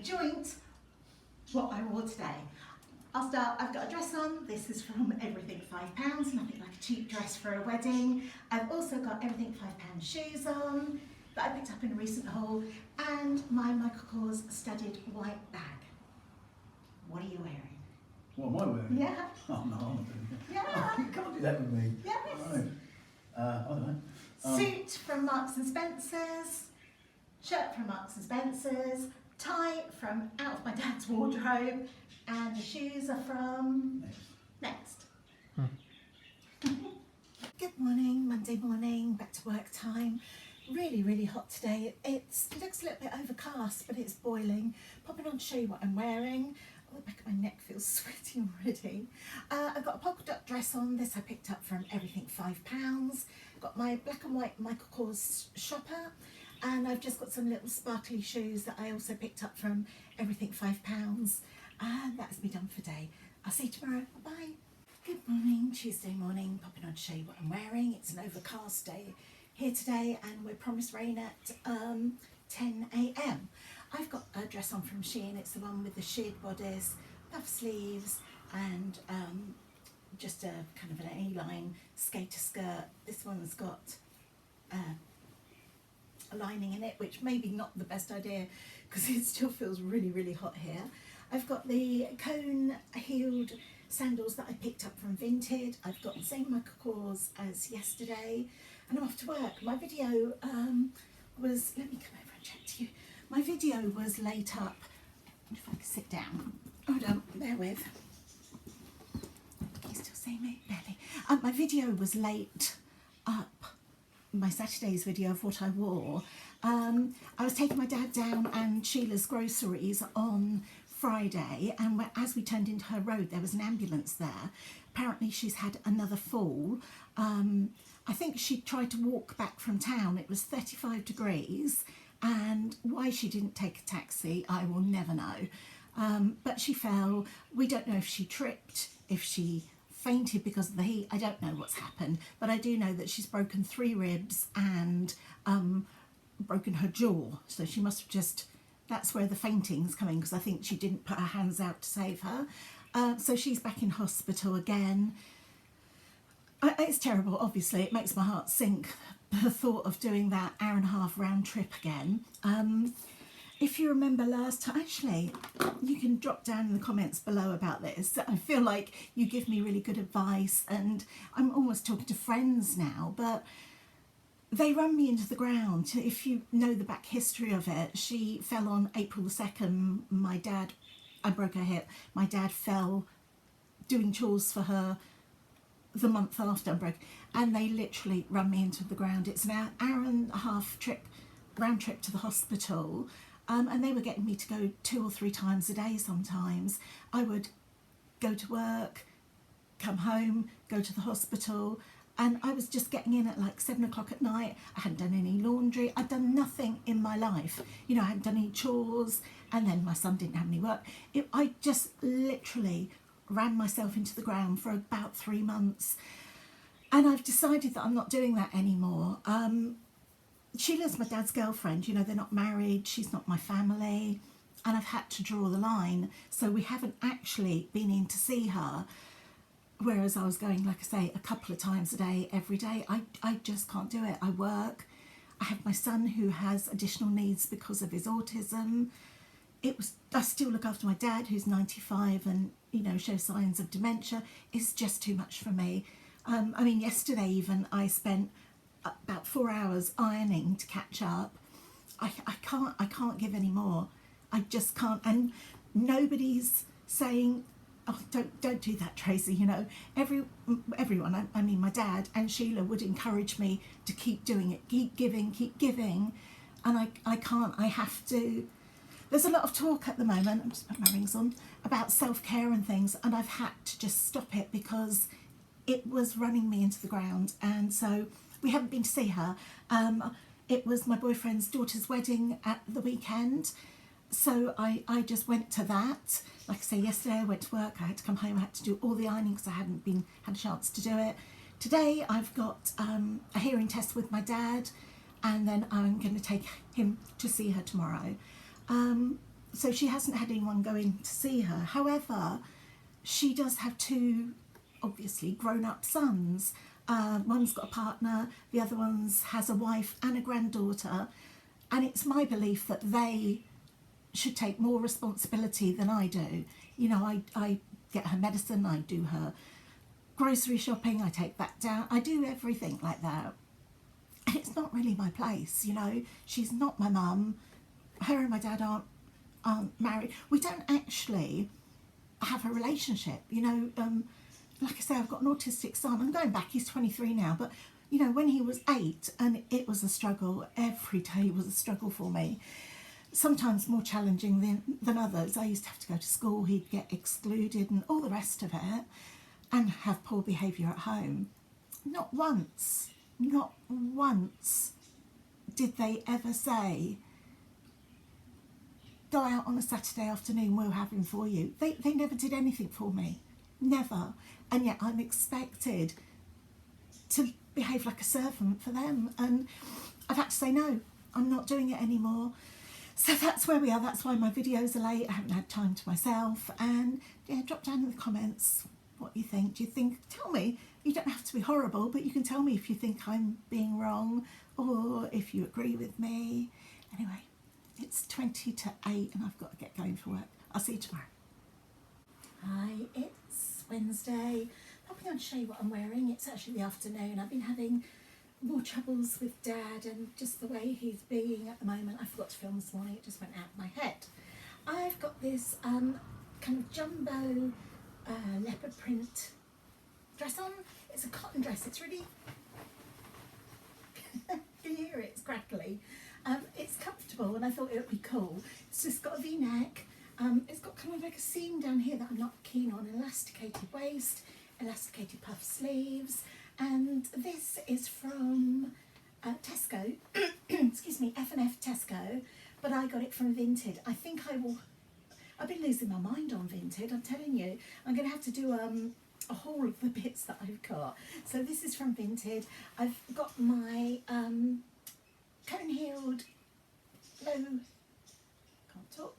joint what I wore today. I'll start, I've got a dress on. This is from Everything £5, nothing like a cheap dress for a wedding. I've also got Everything £5 shoes on that I picked up in a recent haul, and my Michael Kors studded white bag. What are you wearing? What am I wearing? Yeah. Oh no, I'm not doing it. Yeah. You can't do that with me. Yes. No. I don't know. Suit from Marks and Spencer's, shirt from Marks and Spencer's, tie from out of my dad's wardrobe, and the shoes are from Next. Good morning, Monday morning, back to work time. Really, really hot today. It looks a little bit overcast, but it's boiling. Popping on to show you what I'm wearing. Oh, the back of my neck feels sweaty already. I've got a polka dot dress on. This I picked up from Everything £5. Got my black and white Michael Kors shopper, and I've just got some little sparkly shoes that I also picked up from Everything £5. And that's me done for today. I'll see you tomorrow. Bye. Good morning, Tuesday morning. Popping on to show you what I'm wearing. It's an overcast day here today, and we're promised rain at 10 a.m. I've got a dress on from Shein. It's the one with the sheared bodice, puff sleeves, and just a kind of an A-line skater skirt. This one's got a lining in it, which maybe not the best idea because it still feels really, really hot here. I've got the cone-heeled sandals that I picked up from Vinted. I've got the same Michael Kors as yesterday, and I'm off to work. My video was, let me come over and chat to you. My video was late up. If I can sit down. Hold on, bear with. Can you still see me? Barely. My video was late up. My Saturday's video of what I wore. I was taking my dad down and Sheila's groceries on Friday, and as we turned into her road there was an ambulance there. Apparently she's had another fall. I think she tried to walk back from town. It was 35 degrees, and why she didn't take a taxi I will never know. But she fell. We don't know if she tripped, if she fainted because of the heat. I don't know what's happened, but I do know that she's broken 3 ribs and broken her jaw, so she must have just, that's where the fainting's coming, because I think she didn't put her hands out to save her. So she's back in hospital again. It's terrible, obviously. It makes my heart sink, the thought of doing that hour-and-a-half round trip again. If you remember last time, actually, you can drop down in the comments below about this. I feel like you give me really good advice, and I'm almost talking to friends now, but they run me into the ground. If you know the back history of it, she fell on April the 2nd. I broke her hip. My dad fell doing chores for her the month after I broke, and they literally run me into the ground. It's an hour-and-a-half round trip to the hospital, and they were getting me to go 2 or 3 times a day sometimes. I would go to work, come home, go to the hospital, and I was just getting in at like 7 o'clock at night. I hadn't done any laundry. I'd done nothing in my life. You know, I hadn't done any chores, and then my son didn't have any work. I just literally ran myself into the ground for about 3 months. And I've decided that I'm not doing that anymore. Sheila's my dad's girlfriend. You know, they're not married. She's not my family. And I've had to draw the line. So we haven't actually been in to see her. Whereas I was going, like I say, a couple of times a day, every day. I just can't do it. I work. I have my son who has additional needs because of his autism. I still look after my dad who's 95 and, you know, shows signs of dementia. It's just too much for me. I mean, yesterday even I spent about 4 hours ironing to catch up. I can't give any more. I just can't. And nobody's saying, oh, don't do that, Tracy. You know, everyone, I mean, my dad and Sheila would encourage me to keep doing it, keep giving. And I can't, I have to. There's a lot of talk at the moment, I'm just putting my rings on, about self-care and things, and I've had to just stop it because it was running me into the ground. And so we haven't been to see her. It was my boyfriend's daughter's wedding at the weekend, so I just went to that. Like I say, yesterday I went to work, I had to come home, I had to do all the ironing because I hadn't had a chance to do it. Today I've got a hearing test with my dad, and then I'm going to take him to see her tomorrow. so she hasn't had anyone going to see her. However, she does have two, obviously, grown-up sons. One's got a partner, the other one's has a wife and a granddaughter, and it's my belief that they should take more responsibility than I do. You know, I get her medicine, I do her grocery shopping, I take that down, I do everything like that. And it's not really my place, you know. She's not my mum. Her and my dad aren't married. We don't actually have a relationship, you know. Like I say, I've got an autistic son. I'm going back, he's 23 now, but you know, when he was 8, and it was a struggle, every day was a struggle for me. Sometimes more challenging than others. I used to have to go to school, he'd get excluded and all the rest of it, and have poor behaviour at home. Not once did they ever say, go out on a Saturday afternoon, we'll have him for you. They never did anything for me. Never. And yet I'm expected to behave like a servant for them. And I've had to say, no, I'm not doing it anymore. So that's where we are. That's why my videos are late. I haven't had time to myself. And yeah, drop down in the comments what you think. Do you think, tell me, you don't have to be horrible, but you can tell me if you think I'm being wrong or if you agree with me. Anyway, it's 20 to 8 and I've got to get going for work. I'll see you tomorrow. Hi, it's Wednesday. Probably going to show you what I'm wearing. It's actually the afternoon. I've been having more troubles with Dad and just the way he's being at the moment. I forgot to film this morning. It just went out of my head. I've got this kind of jumbo leopard print dress on. It's a cotton dress. It's really... you can hear it, it's crackly. It's comfortable and I thought it would be cool. It's just got a V-neck. It's got kind of like a seam down here that I'm not keen on, an elasticated waist, elasticated puff sleeves, and this is from Tesco, excuse me, F&F Tesco, but I got it from Vinted. I think I've been losing my mind on Vinted, I'm telling you. I'm going to have to do a haul of the bits that I've got. So this is from Vinted. I've got my cone-heeled low, can't talk,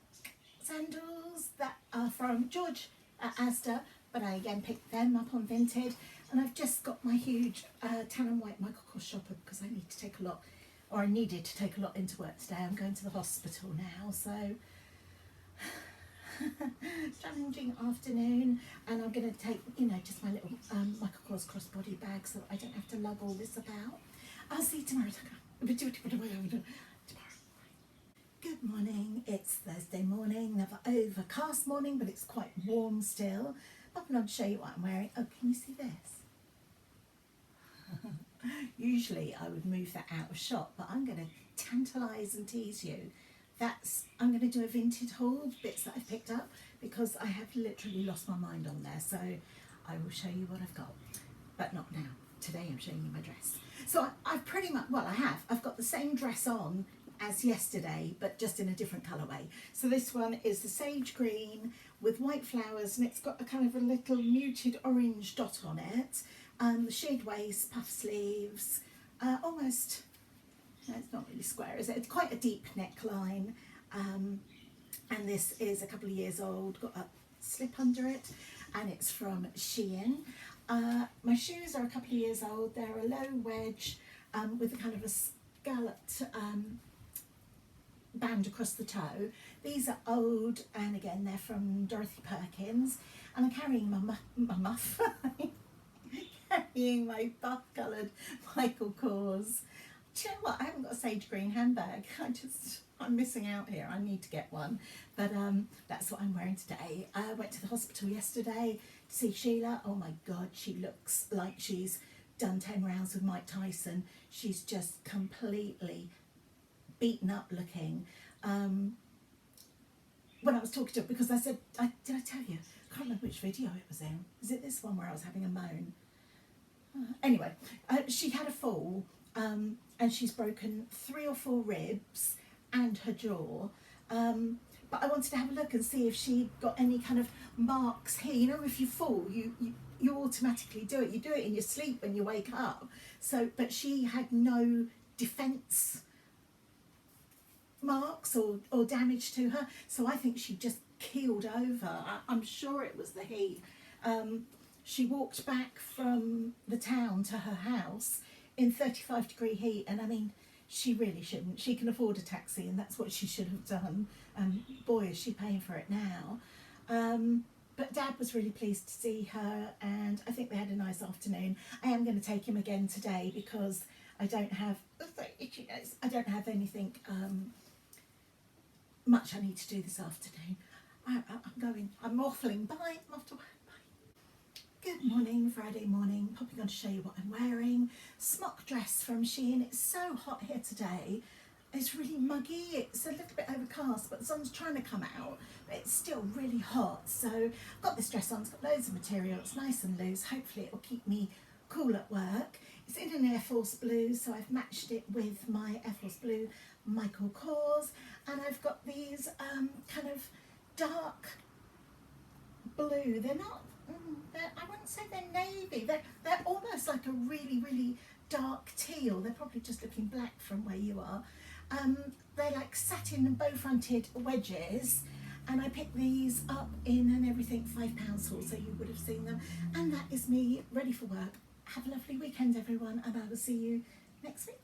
sandals that are from George at Asda, but I again picked them up on Vinted. And I've just got my huge tan and white Michael Kors shopper because I need to take a lot, or I needed to take a lot into work today. I'm going to the hospital now, so challenging afternoon. And I'm going to take, you know, just my little Michael Kors crossbody bag so that I don't have to lug all this about. I'll see you tomorrow. Good morning, it's Thursday morning, another overcast morning, but it's quite warm still. Popping on to show you what I'm wearing. Oh, can you see this? Usually I would move that out of shot, but I'm going to tantalise and tease you. I'm going to do a Vinted haul, bits that I've picked up, because I have literally lost my mind on there, so I will show you what I've got, but not now. Today I'm showing you my dress. So I've pretty much, well, I've got the same dress on as yesterday, but just in a different colourway. So this one is the sage green with white flowers, and it's got a kind of a little muted orange dot on it. The sheared waist, puff sleeves, almost, no, it's not really square, is it? It's quite a deep neckline. And this is a couple of years old, got a slip under it, and it's from Shein. My shoes are a couple of years old. They're a low wedge with a kind of a scalloped band across the toe. These are old, and again they're from Dorothy Perkins, and I'm carrying my muff, carrying my buff coloured Michael Kors. Do you know what, I haven't got a sage green handbag. I'm missing out here. I need to get one, but that's what I'm wearing today. I went to the hospital yesterday to see Sheila. Oh my God, she looks like she's done 10 rounds with Mike Tyson. She's just completely beaten up looking. When I was talking to her, because I said, did I tell you? I can't remember which video it was in. Is it this one where I was having a moan? Anyway, she had a fall, and she's broken 3 or 4 ribs and her jaw. But I wanted to have a look and see if she got any kind of marks here. You know, if you fall, you automatically do it. You do it in your sleep when you wake up. So, but she had no defence marks or damage to her. So I think she just keeled over. I'm sure it was the heat. She walked back from the town to her house in 35-degree heat, and I mean, she really shouldn't. She can afford a taxi, and that's what she should have done. Boy, is she paying for it now. But Dad was really pleased to see her, and I think they had a nice afternoon. I am going to take him again today because I don't have anything much I need to do this afternoon. I'm waffling. Bye. I'm off to work. Good morning, Friday morning. Popping on to show you what I'm wearing. Smock dress from Shein. It's so hot here today. It's really muggy. It's a little bit overcast, but the sun's trying to come out. But it's still really hot. So I've got this dress on. It's got loads of material. It's nice and loose. Hopefully it will keep me cool at work. It's in an Air Force blue, so I've matched it with my Air Force blue Michael Kors. And I've got these kind of dark blue. They're not... I wouldn't say they're navy. They're almost like a really, really dark teal. They're probably just looking black from where you are. They're like satin and bow-fronted wedges, and I picked these up in an everything £5 haul, so you would have seen them. And that is me ready for work. Have a lovely weekend, everyone, and I will see you next week.